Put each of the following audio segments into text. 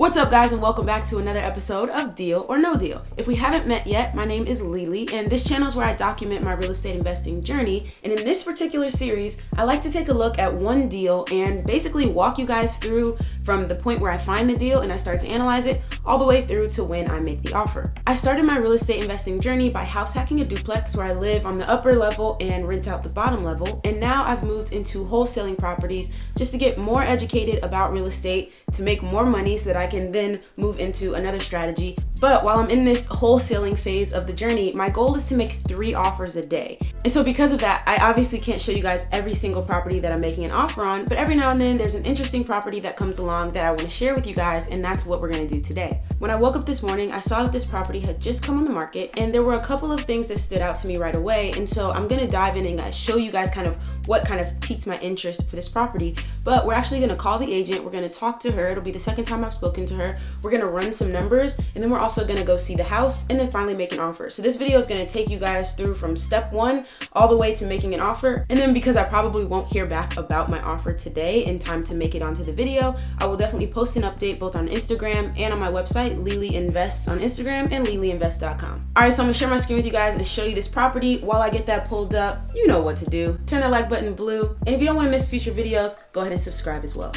What's up, guys, and welcome back to another episode of Deal or No Deal. If we haven't met yet, my name is Lily, and this channel is where I document my real estate investing journey. And in this particular series, I like to take a look at one deal and basically walk you guys through from the point where I find the deal and I start to analyze it all the way through to when I make the offer. I started my real estate investing journey by house hacking a duplex where I live on the upper level and rent out the bottom level. And now I've moved into wholesaling properties just to get more educated about real estate, to make more money so that I can then move into another strategy. But while I'm in this wholesaling phase of the journey, my goal is to make 3 offers a day. And so because of that, I obviously can't show you guys every single property that I'm making an offer on, but every now and then there's an interesting property that comes along that I want to share with you guys, and that's what we're going to do today. When I woke up this morning, I saw that this property had just come on the market, and there were a couple of things that stood out to me right away. And so I'm going to dive in and show you guys kind of what kind of piqued my interest for this property. But we're actually going to call the agent. We're going to talk to her. It'll be the second time I've spoken to her. We're going to run some numbers, and then we're also going to go see the house and then finally make an offer. So this video is going to take you guys through from step 1 all the way to making an offer. And then because I probably won't hear back about my offer today in time to make it onto the video, I will definitely post an update both on Instagram and on my website, Lily Invests on Instagram and lilyinvest.com. All right, so I'm gonna share my screen with you guys and show you this property. While I get that pulled up, you know what to do. Turn that like button blue. And if you don't want to miss future videos, go ahead and subscribe as well.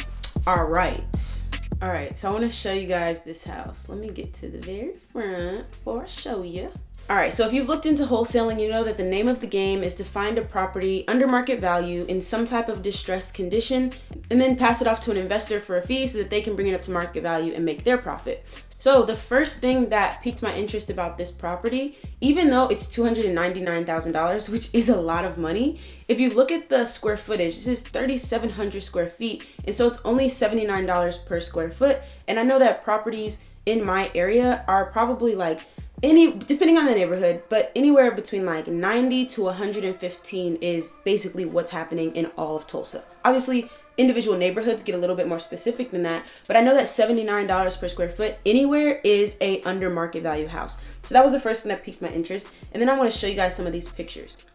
All right, so I want to show you guys this house. Let me get to the very front before I show you. All right, so if you've looked into wholesaling, you know that the name of the game is to find a property under market value in some type of distressed condition and then pass it off to an investor for a fee so that they can bring it up to market value and make their profit. So the first thing that piqued my interest about this property, even though it's $299,000, which is a lot of money, if you look at the square footage, this is 3,700 square feet, and so it's only $79 per square foot. And I know that properties in my area are probably like depending on the neighborhood, but anywhere between like 90 to 115 is basically what's happening in all of Tulsa. Obviously, individual neighborhoods get a little bit more specific than that, but I know that $79 per square foot anywhere is a under market value house. So that was the first thing that piqued my interest. And then I want to show you guys some of these pictures.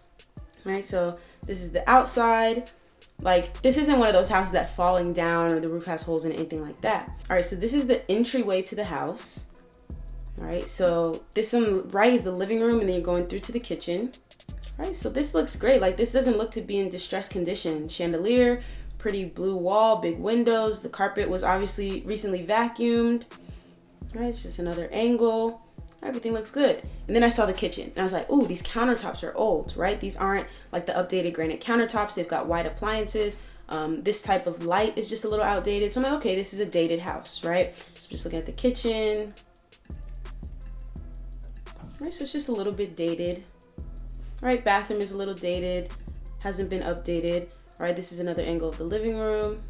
All right, so this is the outside. Like, this isn't one of those houses that falling down or the roof has holes in it, anything like that. All right, so this is the entryway to the house. All right, so this on the right is the living room, and then you're going through to the kitchen. All right, so this looks great. Like, this doesn't look to be in distressed condition. Chandelier, pretty blue wall, big windows. The carpet was obviously recently vacuumed. All right, it's just another angle. Everything looks good. And then I saw the kitchen, and I was like, ooh, these countertops are old, right? These aren't like the updated granite countertops. They've got white appliances. This type of light is just a little outdated. So I'm like, okay, this is a dated house, right? So just looking at the kitchen. All right, so it's just a little bit dated. All right, bathroom is a little dated, hasn't been updated. All right, this is another angle of the living room.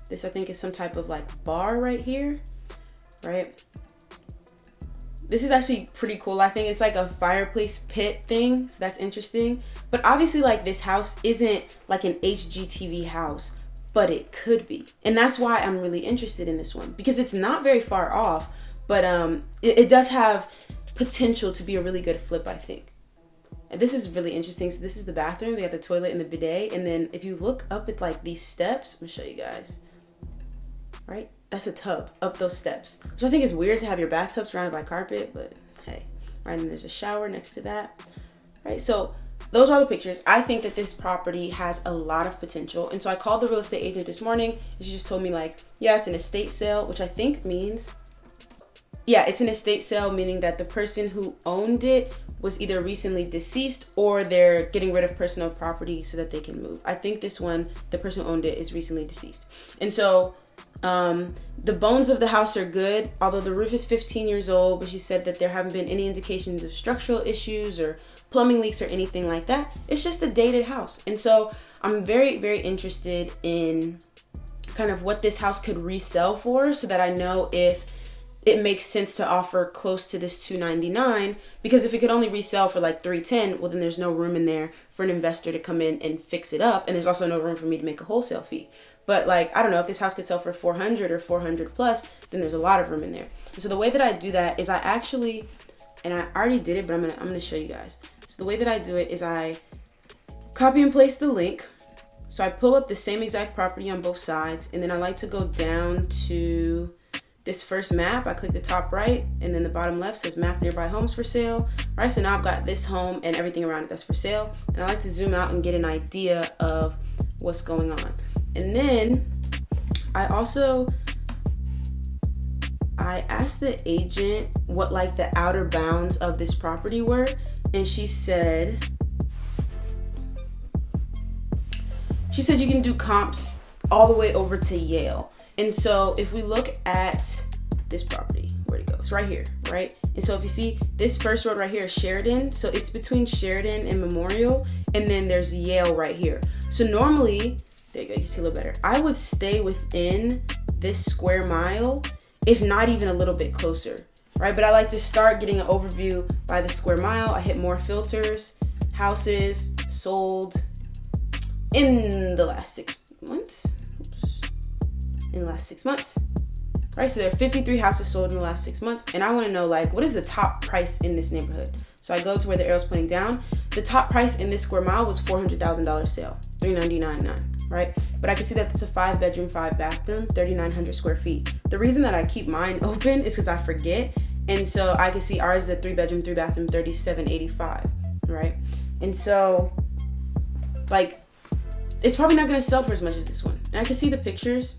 This, I think, is some type of like bar right here, right? This is actually pretty cool. I think it's like a fireplace pit thing, so that's interesting. But obviously, like, this house isn't like an HGTV house, but it could be. And that's why I'm really interested in this one, because it's not very far off, but it does have potential to be a really good flip, I think. And this is really interesting. So this is the bathroom. They got the toilet and the bidet. And then if you look up at like these steps, I'm gonna show you guys. Right? That's a tub up those steps, which I think is weird to have your bathtub surrounded by carpet, but hey. Right, and there's a shower next to that. Right, so those are the pictures. I think that this property has a lot of potential. And so I called the real estate agent this morning, and she just told me like, yeah, it's an estate sale, which I think means, yeah, it's an estate sale, meaning that the person who owned it was either recently deceased or they're getting rid of personal property so that they can move. I think this one, the person who owned it is recently deceased. And so the bones of the house are good, although the roof is 15 years old, but she said that there haven't been any indications of structural issues or plumbing leaks or anything like that. It's just a dated house. And so I'm very, very interested in kind of what this house could resell for so that I know if it makes sense to offer close to this $299, because if it could only resell for like $310, well, then there's no room in there for an investor to come in and fix it up, and there's also no room for me to make a wholesale fee. But like, I don't know, if this house could sell for $400 or $400 plus, then there's a lot of room in there. And so the way that I do that is I actually, and I already did it, but I'm gonna show you guys. So the way that I do it is I copy and paste the link. So I pull up the same exact property on both sides, and then I like to go down to this first map, I click the top right, and then the bottom left says map nearby homes for sale, right? So now I've got this home and everything around it that's for sale. And I like to zoom out and get an idea of what's going on. And then I asked the agent what like the outer bounds of this property were, and she said you can do comps all the way over to Yale. And so if we look at this property, where'd it go? It's right here, right? And so if you see this first road right here is Sheridan. So it's between Sheridan and Memorial, and then there's Yale right here. So normally, there you go, you can see a little better. I would stay within this square mile, if not even a little bit closer, right? But I like to start getting an overview by the square mile. I hit more filters, houses sold in the last 6 months. In the last 6 months, right? So there are 53 houses sold in the last 6 months, and I want to know like what is the top price in this neighborhood. So I go to where the arrow's pointing down. The top price in this square mile was $400,000 sale, $399.9, right? But I can see that it's a 5-bedroom, 5-bathroom, 3,900 square feet. The reason that I keep mine open is because I forget, and so I can see ours is a 3-bedroom, 3-bathroom, $3,785, right? And so like it's probably not going to sell for as much as this one. And I can see the pictures.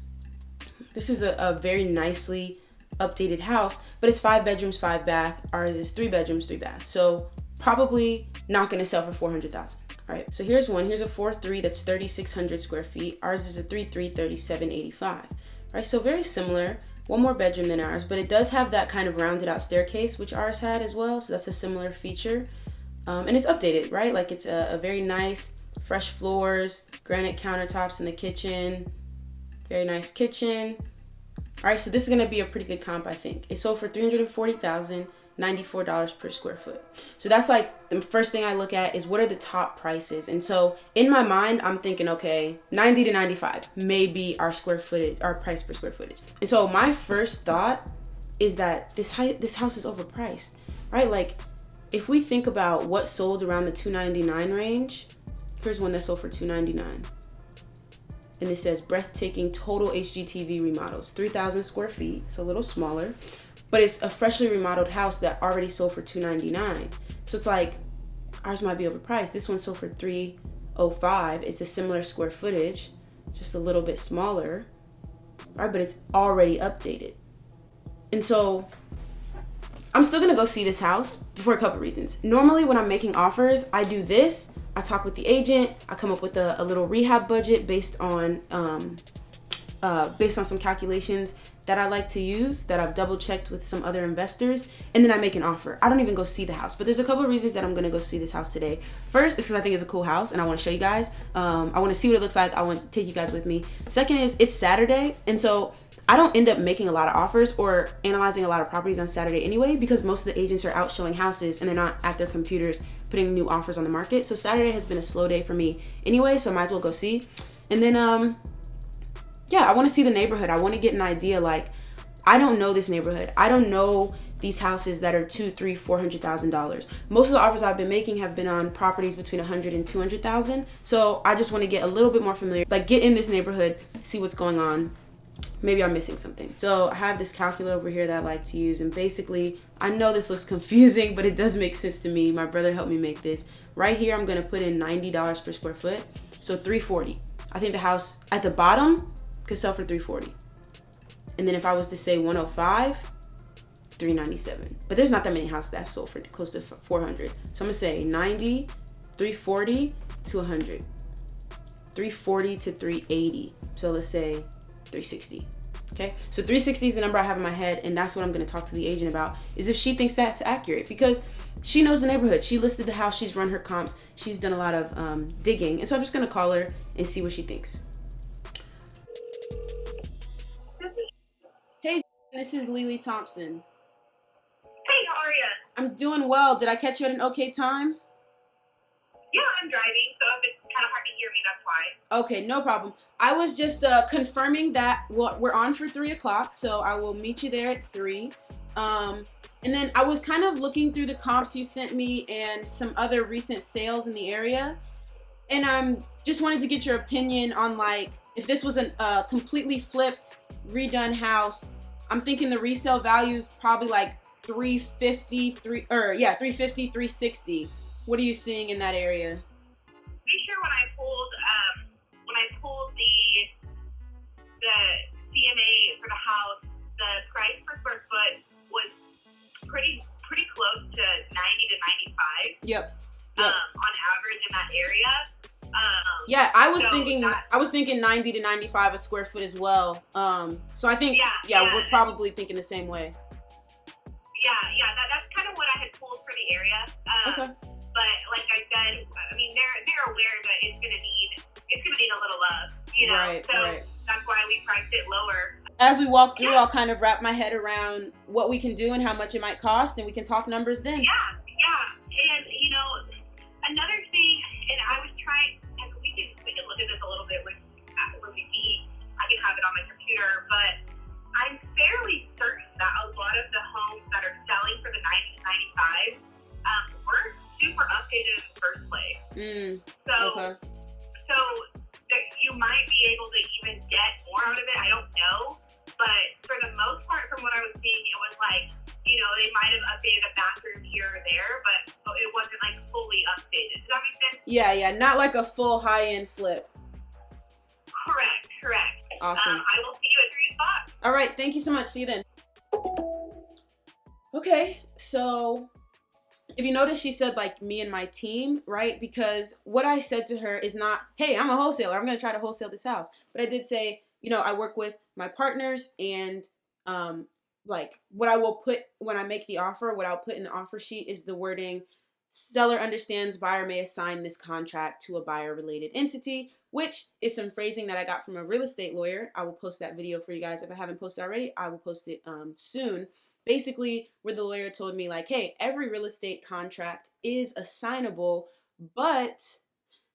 This is a very nicely updated house, but it's 5 bedrooms, 5 bath. Ours is 3 bedrooms, 3 bath. So probably not going to sell for $400,000. All right. So here's one. Here's a 4.3 that's 3,600 square feet. Ours is a 3.3, 3,785. Right. So very similar. One more bedroom than ours, but it does have that kind of rounded out staircase, which ours had as well. So that's a similar feature. And it's updated, right? Like it's a very nice, fresh floors, granite countertops in the kitchen. Very nice kitchen. All right, so this is gonna be a pretty good comp, I think. It sold for $340,094 per square foot. So that's like the first thing I look at is what are the top prices. And so in my mind, I'm thinking, okay, 90 to 95 may be our square footage, our price per square footage. And so my first thought is that this house is overpriced, right? Like if we think about what sold around the $299 range, here's one that sold for $299. And it says breathtaking total HGTV remodels, 3,000 square feet. It's a little smaller, but it's a freshly remodeled house that already sold for $299. So it's like ours might be overpriced. This one sold for $305. It's a similar square footage, just a little bit smaller, right? But it's already updated. And so I'm still gonna go see this house for a couple reasons. Normally when I'm making offers, I do this. I talk with the agent. I come up with a little rehab budget based on some calculations that I like to use that I've double checked with some other investors, and then I make an offer. I don't even go see the house, but there's a couple of reasons that I'm gonna go see this house today. First is because I think it's a cool house and I want to show you guys. I want to see what it looks like. I want to take you guys with me. Second is it's Saturday, and so I don't end up making a lot of offers or analyzing a lot of properties on Saturday anyway, because most of the agents are out showing houses and they're not at their computers putting new offers on the market. So Saturday has been a slow day for me anyway, so I might as well go see. And then, yeah, I want to see the neighborhood. I want to get an idea. Like, I don't know this neighborhood. I don't know these houses that are $200,000, $300,000, $400,000. Most of the offers I've been making have been on properties between $100,000 and $200,000. So I just want to get a little bit more familiar, like get in this neighborhood, see what's going on. Maybe I'm missing something. So I have this calculator over here that I like to use, and basically I know this looks confusing, but it does make sense to me. My brother helped me make this. Right here I'm gonna put in $90 per square foot, so $340. I think the house at the bottom could sell for $340. And then if I was to say $105, $397. But there's not that many houses that have sold for close to $400. So I'm gonna say 90, 340 to 100, 340 to 380. So let's say 360. Okay, so 360 is the number I have in my head, and that's what I'm going to talk to the agent about, is if she thinks that's accurate, because she knows the neighborhood. She listed the house, she's run her comps, she's done a lot of digging, and so I'm just going to call her and see what she thinks. Hey, this is Lily Thompson. Hey, how are you? I'm doing well. Did I catch you at an okay time? Yeah, I'm driving, so if it's kind of hard to hear me, that's why. Okay, no problem. I was just confirming that we're on for 3 o'clock, so I will meet you there at 3. And then I was kind of looking through the comps you sent me and some other recent sales in the area, and I'm just wanted to get your opinion on, like, if this was a completely flipped, redone house, I'm thinking the resale value is probably like 350, 360. What are you seeing in that area? Pretty sure when I pulled the CMA for the house, the price per square foot was pretty close to 90 to 95. Yep. On average in that area. I was thinking 90 to 95 a square foot as well. So I think we're probably thinking the same way. That's kind of what I had pulled for the area. Okay. But like I said, I mean they're aware that it's gonna need a little love, you know. Right. That's why we priced it lower. As we walk through, I'll kind of wrap my head around what we can do and how much it might cost, and we can talk numbers then. Yeah. And you know, another thing, and I was trying, and we can look at this a little bit when we meet. I can have it on my computer, but I'm fairly certain that a lot of the homes that are selling for the 90 to 95 weren't super updated in the first place. So that you might be able to even get more out of it. I don't know. But for the most part, from what I was seeing, it was like, you know, they might have updated a bathroom here or there, but it wasn't like fully updated. Does that make sense? Yeah. Not like a full high-end flip. Correct. Awesome. I will see you at 3 o'clock. All right. Thank you so much. See you then. Okay. So if you notice, she said like me and my team, right? Because what I said to her is not, hey, I'm a wholesaler, I'm going to try to wholesale this house. But I did say, you know, I work with my partners, and like what I will put when I make the offer, what I'll put in the offer sheet is the wording, seller understands buyer may assign this contract to a buyer related entity, which is some phrasing that I got from a real estate lawyer. I will post that video for you guys. If I haven't posted already, I will post it soon. Basically, where the lawyer told me like, hey, every real estate contract is assignable, but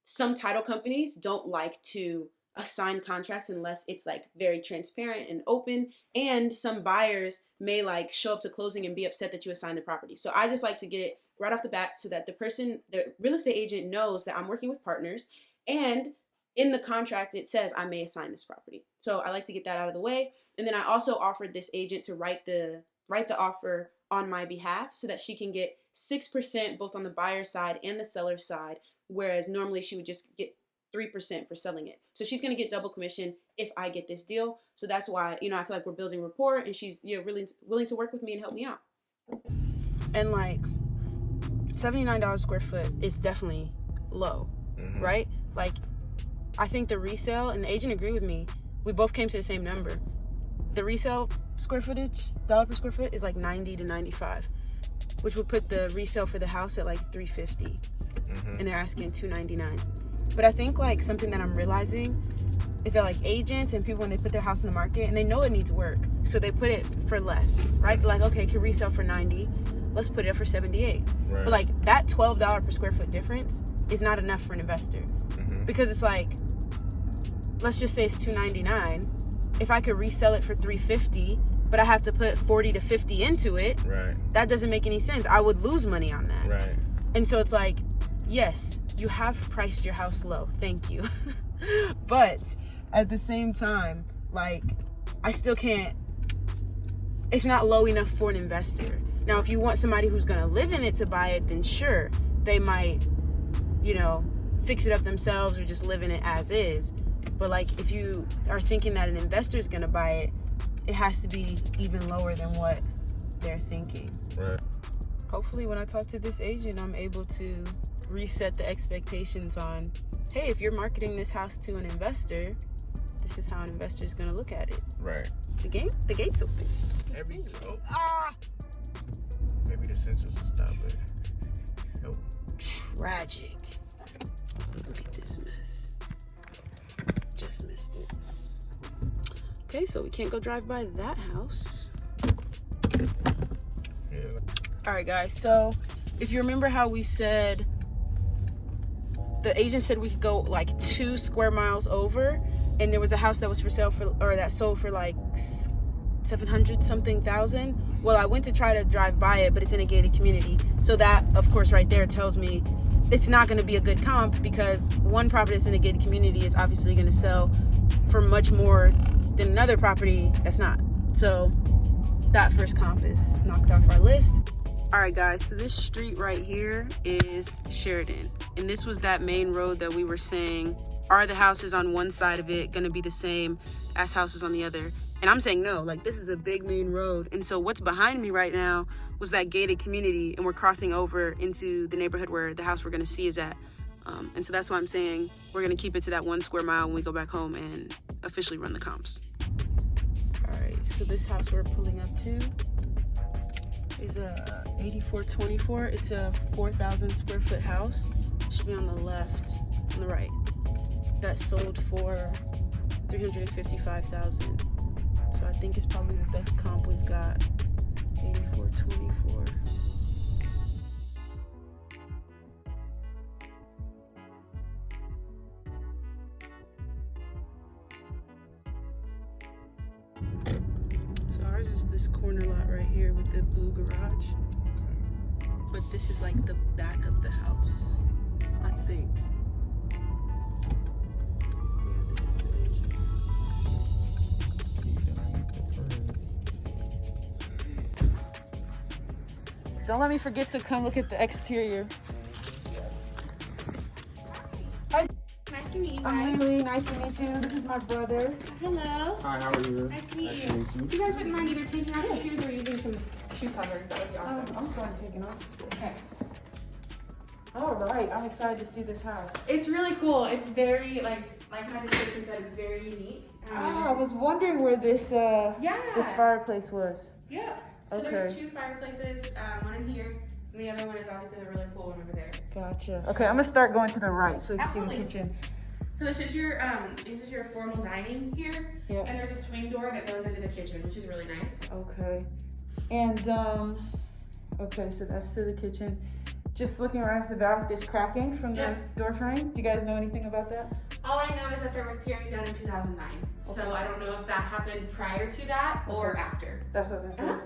some title companies don't like to assign contracts unless it's like very transparent and open, and some buyers may like show up to closing and be upset that you assigned the property. So I just like to get it right off the bat so that the real estate agent knows that I'm working with partners, and in the contract it says I may assign this property. So I like to get that out of the way. And then I also offered this agent to write the offer on my behalf so that she can get 6% both on the buyer side and the seller side, whereas normally she would just get 3% for selling it. So she's going to get double commission if I get this deal. So that's why, you know, I feel like we're building rapport, and she's really willing to work with me and help me out. And like $79 square foot is definitely low, right? Like I think the resale, and the agent agreed with me, we both came to the same number. The resale square footage, dollar per square foot, is like 90 to 95, which would put the resale for the house at like 350, and they're asking 299. But I think like something that I'm realizing is that like agents and people, when they put their house in the market and they know it needs work, so they put it for less, right? They're like, okay, it can resell for 90, let's put it up for 78. Right. But like that $12 per square foot difference is not enough for an investor, because it's like, let's just say it's 299. If I could resell it for 350, but I have to put 40 to 50 into it, right, that doesn't make any sense. I would lose money on that. Right. And so it's like, yes, you have priced your house low. Thank you. But at the same time, like, I still can't, it's not low enough for an investor. Now, if you want somebody who's going to live in it to buy it, then sure, they might, you know, fix it up themselves or just live in it as is. But like, if you are thinking that an investor is going to buy it, it has to be even lower than what they're thinking. Right. Hopefully when I talk to this agent, I'm able to reset the expectations on, hey, if you're marketing this house to an investor, this is how an investor is going to look at it. Right. The gate's open. Maybe the sensors will stop it. Nope. Tragic. Look at this mess. Just missed it. Okay, so we can't go drive by that house. Yeah. All right, guys. So if you remember how we said, the agent said we could go like 2 square miles over, and there was a house that was for sale that sold for like 700 something thousand. Well, I went to try to drive by it, but it's in a gated community. So that, of course, right there tells me it's not going to be a good comp, because one property that's in a gated community is obviously going to sell for much more than another property that's not. So that first comp is knocked off our list. All right, guys, so this street right here is Sheridan. And this was that main road that we were saying, are the houses on one side of it gonna be the same as houses on the other? And I'm saying no, like this is a big main road. And so what's behind me right now was that gated community, and we're crossing over into the neighborhood where the house we're gonna see is at. And so that's why I'm saying we're gonna keep it to that 1 square mile when we go back home and officially run the comps. All right, so this house we're pulling up to is a 8424. It's a 4,000 square foot house. It should be on the left, on the right. That sold for $355,000. So I think it's probably the best comp we've got. 8424. So ours is this corner lot right here with the blue garage. But this is like the back of the house, I think. Yeah, this is the edge. Don't let me forget to come look at the exterior. Hi. Nice to meet you guys. I'm Lily. Nice to meet you. This is my brother. Hello. Hi, how are you? Nice to meet you. If you guys wouldn't mind either taking off your shoes or using some shoe covers, that would be awesome. I'm fine taking off. Thanks. All right, I'm excited to see this house. It's really cool. It's very, like my description said, it's very unique. I was wondering where this this fireplace was. Yeah. So there's 2 fireplaces, one in here, and the other one is obviously the really cool one over there. Gotcha. Okay, I'm gonna start going to the right so you can see the Absolutely. kitchen. So this is your formal dining here, Yep. and there's a swing door that goes into the kitchen, which is really nice. Okay. And okay, so that's to the kitchen. Just looking right off the bat, this cracking from the door frame. Do you guys know anything about that? All I know is that there was peering done in 2009. Okay. So I don't know if that happened prior to that or after. That's what I was gonna say.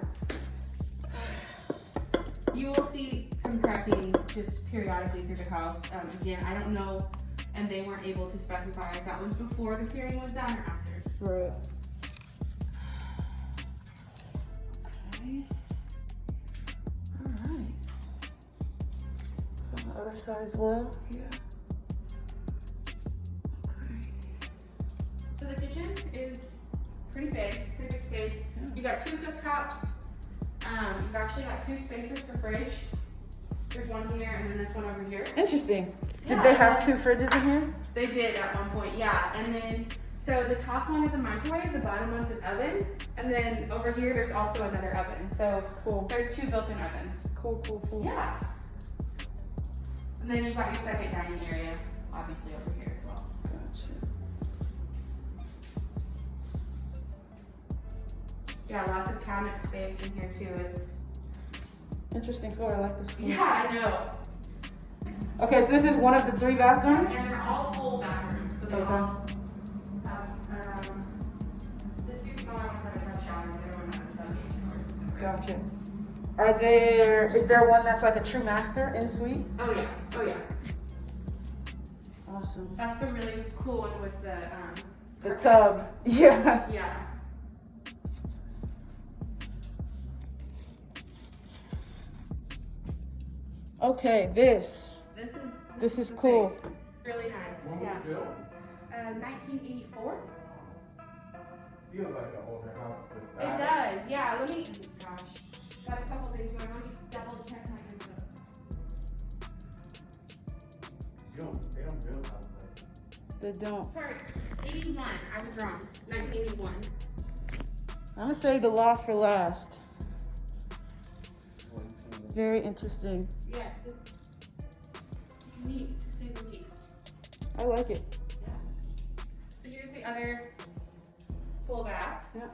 You will see some cracking just periodically through the house. Again, I don't know, and they weren't able to specify if that was before the peering was done or after. Right. Okay. All right. From the other side as well. Yeah. Okay. So the kitchen is pretty big space. Yeah. You got 2 cooktops. You've actually got 2 spaces for fridge. There's one here and then this one over here. Interesting. Yeah. Did they have 2 fridges in here? They did at one point, yeah. And then, so the top one is a microwave, the bottom one's an oven, and then over here there's also another oven. So Cool. there's 2 built-in ovens. Cool. Yeah. And then you've got your second dining area, obviously over here as well. Gotcha. Yeah, lots of cabinet space in here too. It's Interesting floor. I like this floor. yeah, I know. Okay, so this is one of the 3 bathrooms? And they're all full bathrooms, so they Okay. all have the 2 smaller ones have a tub shower, and the other one has a tub shower. Gotcha. Is there one that's like a true master in suite? Oh yeah. Awesome. That's the really cool one with the The tub. Yeah. Yeah. Okay, this is cool. Really nice. When was Yeah. it built? 1984. Feels like an older house. It does. Yeah. Let me. Gosh. Got a couple things going on. Let me double check my info. They don't build houses like that. They don't. Sorry. 81. I was wrong. 1981. I'm gonna save the loft for last. Very interesting. Yes, it's neat to say the least. I like it. Yeah. So here's the other full bath. Yeah.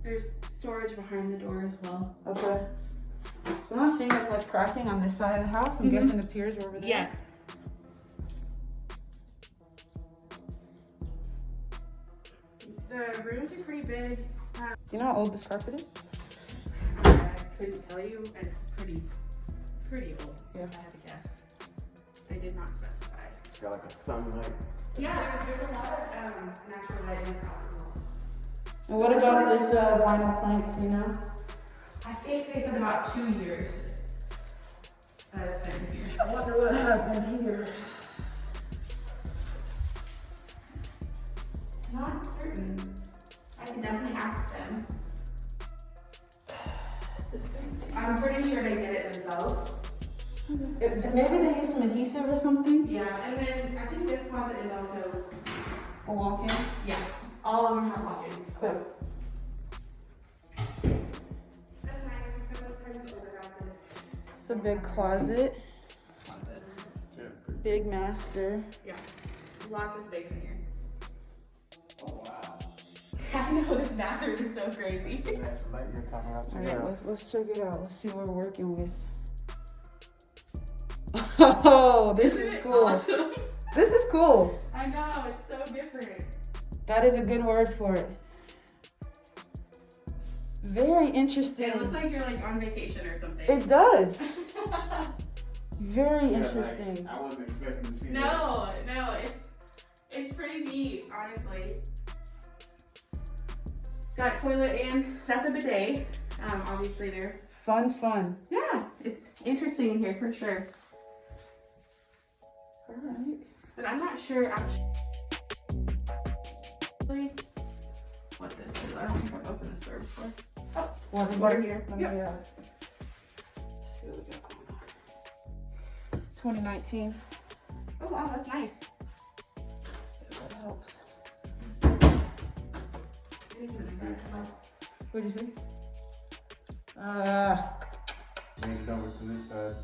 There's storage behind the door as well. Okay. So I'm not seeing as much cracking on this side of the house. I'm guessing the piers are over there. Yeah. The rooms are pretty big. Do you know how old this carpet is? I couldn't tell you, and it's pretty old. Yeah. I had to guess. They did not specify. It's got like a sunlight. Yeah, there's a lot of natural light in this house as well. And what about this vinyl plank, you know? I think they said about 2 years. That's been here. I wonder what happened here. Not certain. I can definitely ask them. It's the same thing. I'm pretty sure they did it themselves. Maybe they use some adhesive or something? Yeah, and then I think this closet is also, A walk-in? yeah, all of them have walk-ins. Cool. That's nice. It's so kind of organizes. It's a big closet. Closet. Big master. Yeah, lots of space in here. Oh, wow. I know this bathroom is so crazy. That light you're talking about. All right, let's check it out. Let's see what we're working with. Oh, this is cool. Awesome. This is cool. I know, it's so different. That is a good word for it. Very interesting. It looks like you're like on vacation or something. It does. Very interesting. I wasn't expecting to see that. No, it's pretty neat, honestly. Got toilet and that's a bidet. Obviously they're Fun. yeah, it's interesting in here for sure. All right. But I'm not sure actually what this is. I don't think I've opened this door before. Oh, water here. Let me Yep. see what we got going on. 2019. Oh wow, that's nice. That helps. It is in there. What did you say? Leaned over to this side.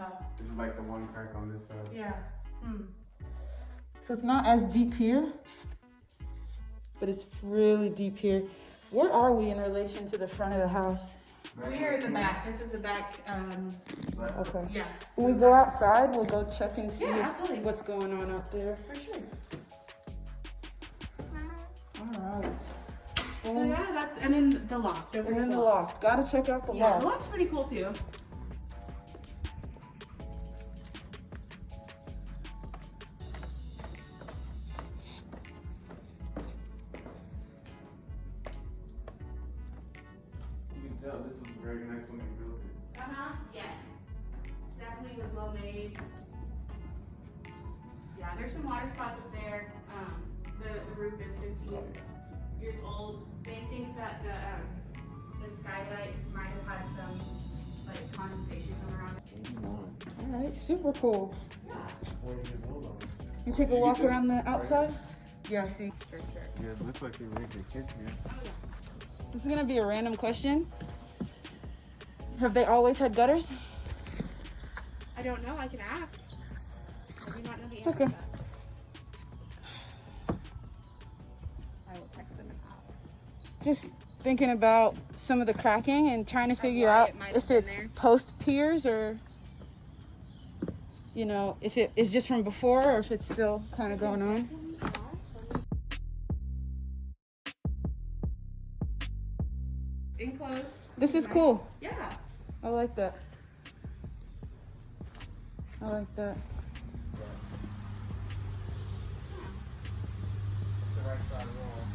Oh, This is like the one crack on this side. yeah. So it's not as deep here, but it's really deep here. Where are we in relation to the front of the house? We are in the back. This is the back. Okay. Yeah. When we go outside, we'll go check and see Yeah, absolutely. what's going on out there. For sure. All right. So yeah, that's and then the loft. And then the loft. Gotta check out the Yeah, loft. the loft's pretty cool too. You can tell this was very nice when you built it. Yes. Definitely was well made. Yeah, there's some water spots up there. The roof is 15 years old. They think that the skylight might have had some like condensation come around it. All right, super cool. 40 years old already. You take a walk around the outside? Yeah, see, for sure. Yeah, it looks like they raised their kids here. This is gonna be a random question. Have they always had gutters? I don't know. I can ask. I do not know the answer Okay. to that. I will text them and ask. Just thinking about some of the cracking and trying to figure why out it might have if been it's there. post piers or, you know, if it is just from before or if it's still kind of going on. Enclosed. This is cool. Yeah. I like that. I like that. The right side wall.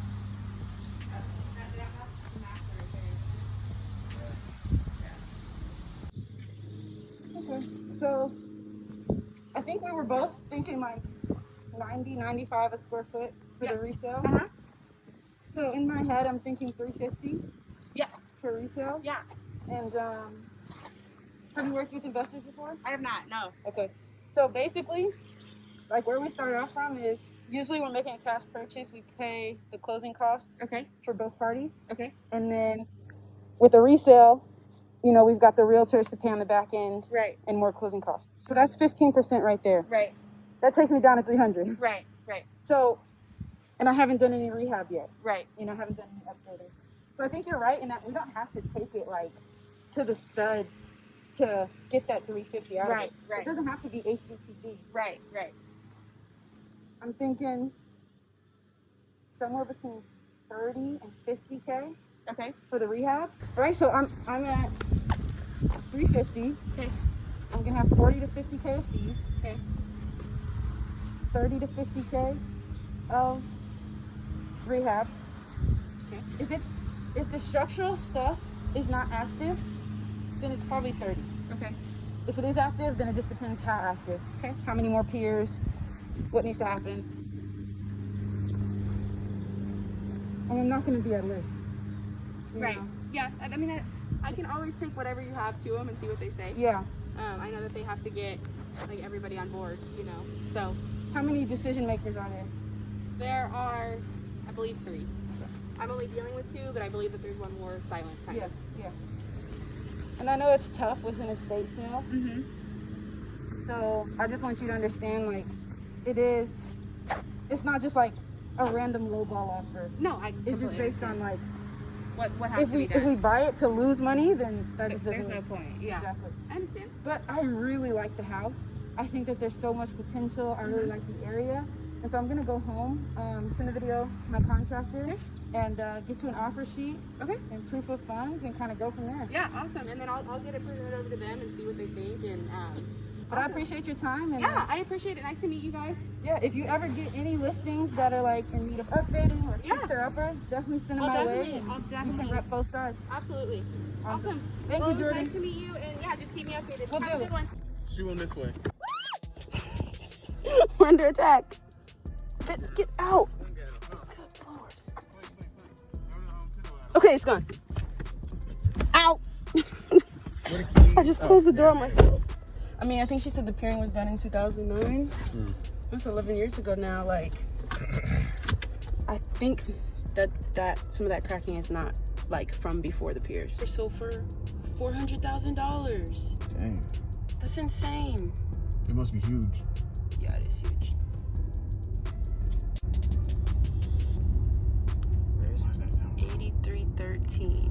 Okay. So I think we were both thinking like 90, 95 a square foot for the resale. Uh-huh. So in my head, I'm thinking 350 Yeah. for resale. Yeah. And have you worked with investors before? I have not. No. Okay. So basically, like where we start off from is usually we're making a cash purchase. We pay the closing costs Okay. for both parties. Okay. And then with the resale, you know, we've got the realtors to pay on the back end Right. and more closing costs. So that's 15% right there. Right. That takes me down to 300. Right. Right. So, and I haven't done any rehab yet. Right. You know, I haven't done any upgrading. So I think you're right in that we don't have to take it like to the studs to get that 350 out Right, of it. right. It doesn't have to be HGTV. Right. Right. I'm thinking somewhere between 30 and 50K Okay. for the rehab. Right, so I'm at 350. Okay. I'm gonna have 40 to 50K of fees. Okay. 30 to 50K of rehab. Okay. If the structural stuff is not active, then it's probably 30. Okay. If it is active, then it just depends how active. Okay. How many more piers? What needs to happen? And I'm not going to be at risk. you Right. know? Yeah. I mean, I can always take whatever you have to them and see what they say. Yeah. I know that they have to get like everybody on board, you know. So How many decision makers are there? there are, I believe, 3. I'm only dealing with 2, but I believe that there's one more silent kind of. Yeah. And I know it's tough with an estate sale. Mm-hmm. So I just want you to understand, like, it's not just like a random lowball offer. No, It's just based on like, what has if to be done. we buy it to lose money, then that just There's doesn't no work. point. Yeah. Exactly. I understand. But I really like the house. I think that there's so much potential. I really like the area. And so I'm going to go home, send a video to my contractor, Okay. and get you an offer sheet Okay. and proof of funds and kind of go from there. Yeah, awesome. And then I'll get it presented over to them and see what they think. And But I appreciate your time. And yeah, I appreciate it. Nice to meet you guys. yeah, if you ever get any listings that are like in need of updating or Yeah. fixer-uppers, definitely send them I'll my way. definitely- and I'll we definitely- can rep both sides. Absolutely. Awesome. Awesome. Thank Well, you, it was Jordan. nice to meet you. And yeah, just keep me updated. Will Have do. a good one. Shoot him this way. We're under attack. Get out. Good Lord. Okay, it's gone. Ow. I just closed the door on myself. I mean, I think she said the pairing was done in 2009. That's 11 years ago now. Like, I think that some of that cracking is not like from before the piers. They're sold for $400,000. Dang. That's insane. It must be huge. Yeah, it is huge. There's 8313.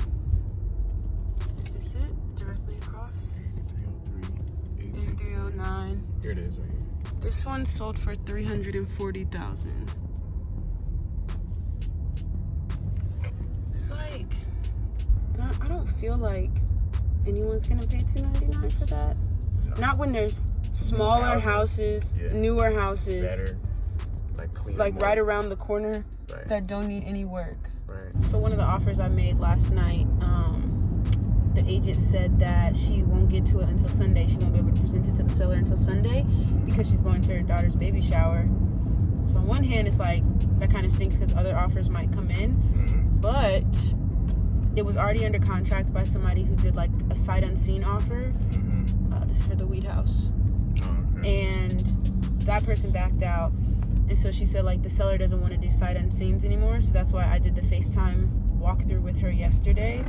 Is this it? Directly across? 303. 8309. Here it is right here. This one sold for $340,000. It's like, I don't feel like anyone's gonna pay $299 for that. No. Not when there's smaller houses, Yeah. newer houses, Better. Like clean. like right around the corner Right. that don't need any work. Right. So one of the offers I made last night, the agent said that she won't get to it until Sunday. She won't be able to present it to the seller until Sunday because she's going to her daughter's baby shower. So on one hand, it's like, that kind of stinks because other offers might come in. But it was already under contract by somebody who did like a sight unseen offer. This is for the Wheat House. And that person backed out. And so she said like the seller doesn't want to do sight unseens anymore. So that's why I did the FaceTime walkthrough with her yesterday.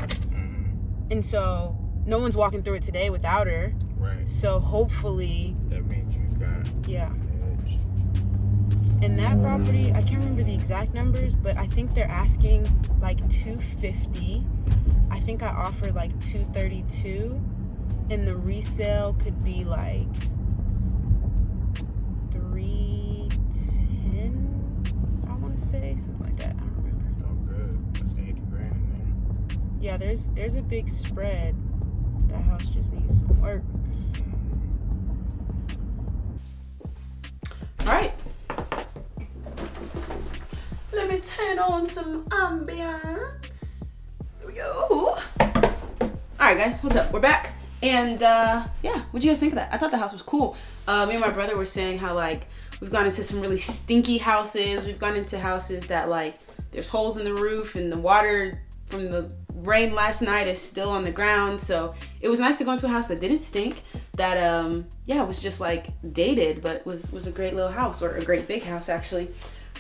And so no one's walking through it today without her. Right. So hopefully, That means you got yeah. edge. And that property, I can't remember the exact numbers, but I think they're asking like $250. I think I offered like $232, and the resale could be like $310. I want to say something like that. I don't remember. Oh, good. That's the 80 grand in Yeah, there's a big spread. That house just needs some work. All right. Let me turn on some ambiance. Here we go. All right, guys, what's up? We're back. And yeah, what'd you guys think of that? I thought the house was cool. Me and my brother were saying how like we've gone into some really stinky houses. We've gone into houses that like there's holes in the roof and the water from the rain last night is still on the ground. So it was nice to go into a house that didn't stink, that yeah, was just like dated, but was a great little house, or a great big house actually.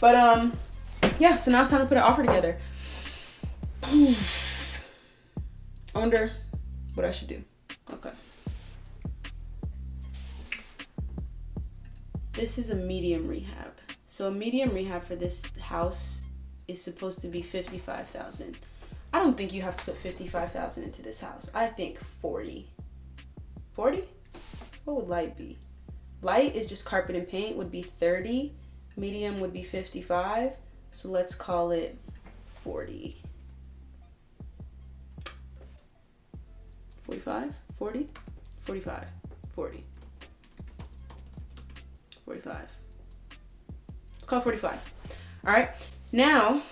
But yeah, so now it's time to put an offer together. I wonder what I should do. Okay. This is a medium rehab. So a medium rehab for this house is supposed to be $55,000. I don't think you have to put $55,000 into this house. I think 40. 40? What would light be? Light is just carpet and paint, would be 30. Medium would be 55. So let's call it 40. 45? 40? 45. 40. 45. Let's call it 45. All right. Now,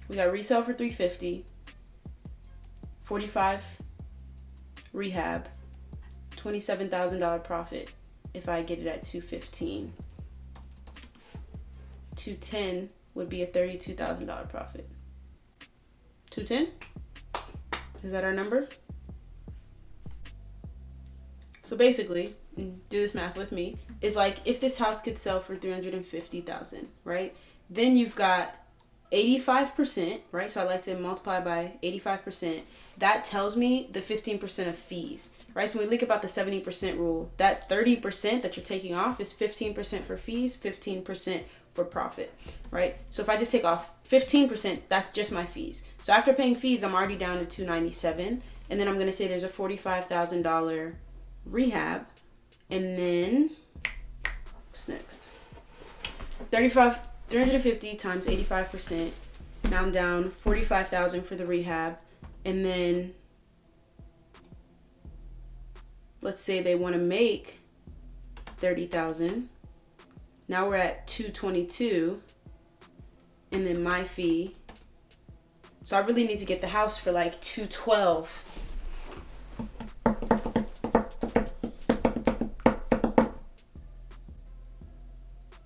We got resale for $350, 45 rehab, $27,000 profit if I get it at $215. 210 would be a $32,000 profit. 210? Is that our number? So basically, do this math with me, is like if this house could sell for $350,000, right? Then you've got 85%, right? So I like to multiply by 85%. That tells me the 15% of fees, right? So when we think about the 70% rule, that 30% that you're taking off is 15% for fees, 15% for profit, right? So if I just take off 15%, that's just my fees. So after paying fees, I'm already down to $297, and then I'm gonna say there's a $45,000 rehab, and then what's next? 350 times 85%. Now I'm down 45,000 for the rehab, and then let's say they want to make 30,000. Now we're at 222, and then my fee. So I really need to get the house for like 212.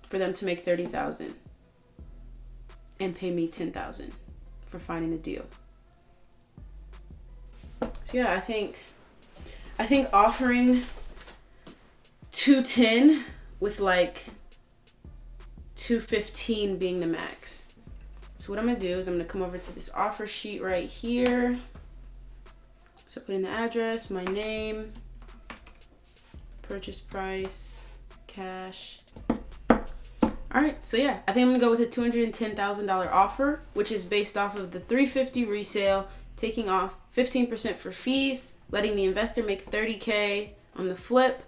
For them to make 30,000 and pay me 10,000 for finding the deal. So yeah, I think offering 210 with like 215 being the max. So what I'm gonna do is I'm gonna come over to this offer sheet right here. So put in the address, my name, purchase price, cash. All right, so yeah, I think I'm gonna go with a $210,000 offer, which is based off of the $350 resale, taking off 15% for fees, letting the investor make $30K on the flip,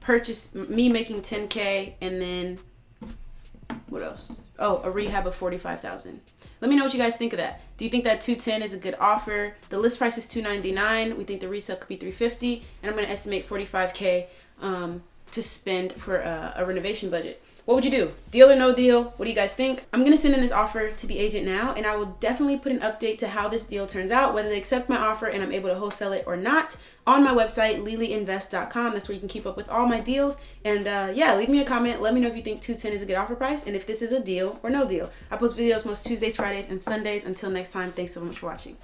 purchase me making $10K, and then what else? Oh, a rehab of $45,000. Let me know what you guys think of that. Do you think that 210 is a good offer? The list price is $299. We think the resale could be $350, and I'm gonna estimate $45K to spend for a renovation budget. What would you do? Deal or no deal? What do you guys think? I'm gonna send in this offer to the agent now, and I will definitely put an update to how this deal turns out, whether they accept my offer and I'm able to wholesale it or not, on my website, lilyinvest.com. That's where you can keep up with all my deals. And yeah, leave me a comment. Let me know if you think 210 is a good offer price and if this is a deal or no deal. I post videos most Tuesdays, Fridays, and Sundays. Until next time, thanks so much for watching.